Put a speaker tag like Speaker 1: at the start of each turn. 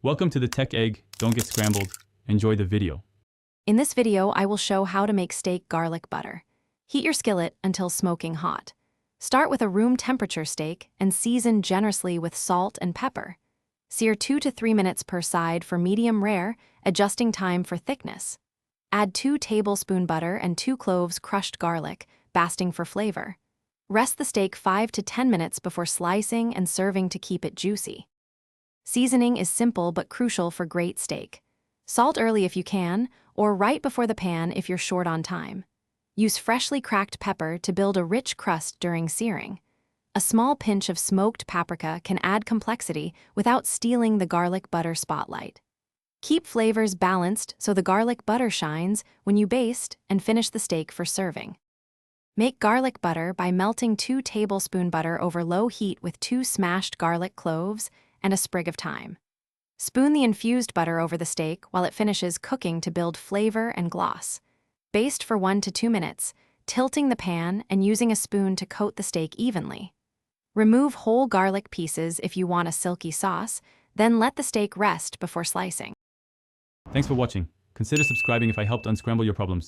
Speaker 1: Welcome to the Tech Egg. Don't get scrambled. Enjoy the video.
Speaker 2: In this video, I will show how to make steak garlic butter. Heat your skillet until smoking hot. Start with a room temperature steak and season generously with salt and pepper. Sear 2 to 3 minutes per side for medium rare, adjusting time for thickness. Add 2 tablespoons butter and 2 cloves crushed garlic, basting for flavor. Rest the steak 5 to 10 minutes before slicing and serving to keep it juicy. Seasoning is simple but crucial for great steak. Salt early if you can, or right before the pan if you're short on time. Use freshly cracked pepper to build a rich crust during searing. A small pinch of smoked paprika can add complexity without stealing the garlic butter spotlight. Keep flavors balanced so the garlic butter shines when you baste and finish the steak for serving. Make garlic butter by melting 2 tablespoons butter over low heat with 2 smashed garlic cloves and a sprig of thyme. Spoon the infused butter over the steak while it finishes cooking to build flavor and gloss. Baste for 1 to 2 minutes, tilting the pan and using a spoon to coat the steak evenly. Remove whole garlic pieces if you want a silky sauce, then let the steak rest before slicing.
Speaker 1: Thanks for watching. Consider subscribing if I helped unscramble your problems.